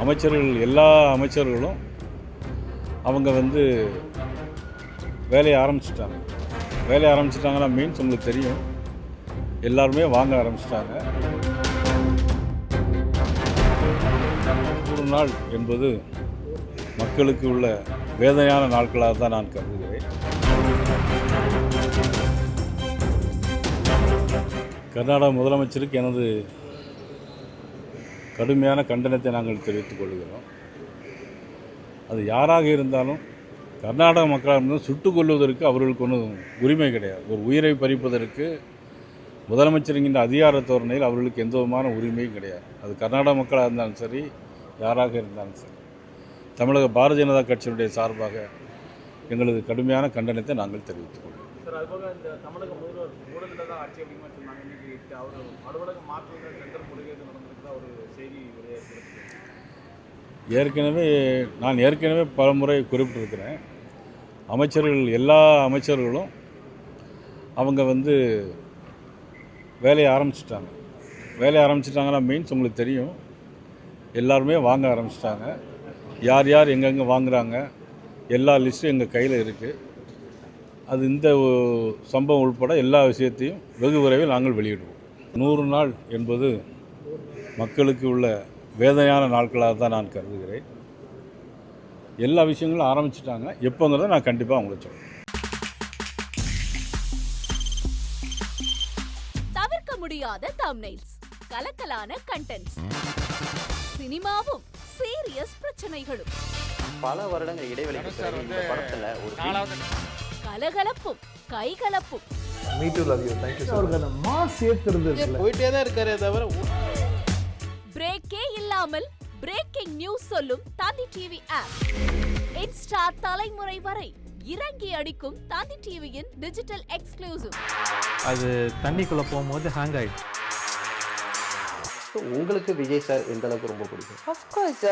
அமைச்சர்கள் எல்லா அமைச்சர்களும் அவங்க வந்து வேலையை ஆரம்பிச்சிட்டாங்கன்னா மீன்ஸ் உங்களுக்கு தெரியும், எல்லாருமே வாங்க ஆரம்பிச்சிட்டாங்க. 100 நாள் என்பது மக்களுக்கு உள்ள வேதனையான நாட்களாக தான் நான் கருதுகிறேன். கர்நாடக முதலமைச்சருக்கு எனது கடுமையான கண்டனத்தை நாங்கள் தெரிவித்துக் கொள்கிறோம். அது யாராக இருந்தாலும் கர்நாடக மக்களாக இருந்தாலும் சுட்டுக் கொள்வதற்கு அவர்களுக்கு ஒன்றும் உரிமை கிடையாது. ஒரு உயிரை பறிப்பதற்கு முதலமைச்சருங்கின்ற அதிகார தோரணையில் அவர்களுக்கு எந்த விதமான உரிமையும் கிடையாது. அது கர்நாடக மக்களாக இருந்தாலும் சரி, யாராக இருந்தாலும் சரி. தமிழக பாரதிய ஜனதா கட்சியினுடைய சார்பாக எங்களது கடுமையான கண்டனத்தை நாங்கள் தெரிவித்துக் கொள்கிறோம். சார், அதுபோக இந்த தமிழக முதல்வர் ஊழலில் தான் ஆட்சி அப்படிமா சொன்னாங்க. இன்னைக்கு அவர் அலுவலக மாற்று டெண்டர் முறைகேடு நடந்திருக்கிறதா ஒரு செய்தி நான் ஏற்கனவே பல முறை குறிப்பிட்டிருக்கிறேன். எல்லா அமைச்சர்களும் அவங்க வந்து வேலையை ஆரம்பிச்சிட்டாங்கன்னா மீன்ஸ் உங்களுக்கு தெரியும், எல்லாருமே வாங்க ஆரம்பிச்சிட்டாங்க. யார் யார் எங்கெங்கே வாங்குகிறாங்க எல்லா லிஸ்ட்டும் எங்கள் கையில் இருக்குது. அது இந்த சம்பவம் உள்பட எல்லா விஷயத்தையும் வெகு விரைவில் நாங்கள் வெளியிடுவோம். 100 நாள் என்பது மக்களுக்கு உள்ள வேதனையான நாட்களாக தான் நான் கருதுகிறேன். எல்லா விஷயங்களும் ஆரம்பிச்சிட்டாங்க. எப்போங்கிறத நான் கண்டிப்பாக உங்களுக்கு சொல்கிறேன். தவிர்க்க முடியாத தம்ப்நெயில்ஸ், கலக்கலான கண்டென்ட்ஸ், சினிமாவும் சீரியஸ் பிரச்சனைகளும், பல வருடங்கள் இடைவெளிக்கு பிறகு இந்த படத்துல ஒரு கலகலப்பும் கைகலப்பும், போயிட்டே தான் இருக்காரே தவிர பிரேக்கே இல்லாமல் பிரேக்கிங் நியூஸ் சொல்லும் தந்தி டிவி ஆப். இன்ஸ்டா தலைமுறை வரை இறங்கி அடிக்கும் தந்தி டிவியின் டிஜிட்டல் எக்ஸ்க்ளூசிவ். அது தண்ணிக்குள்ள போகும்போது ஹேங் ஆயிடுச்சு. உங்களுக்கு விஜய் சார் எந்த அளவுக்கு ரொம்ப பிடிக்கும்? Of course,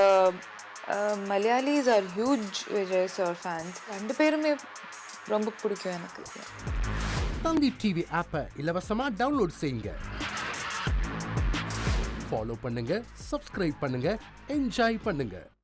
Malayalis are huge Vijay sir fans. ரெண்டு பேருமே ரொம்ப பிடிக்கும் எனக்கு. தந்தி டிவி ஆப்பை இலவசமா டவுன்லோட் செய்யுங்க. ஃபாலோ பண்ணுங்க, சப்ஸ்கிரைப் பண்ணுங்க, என்ஜாய் பண்ணுங்க.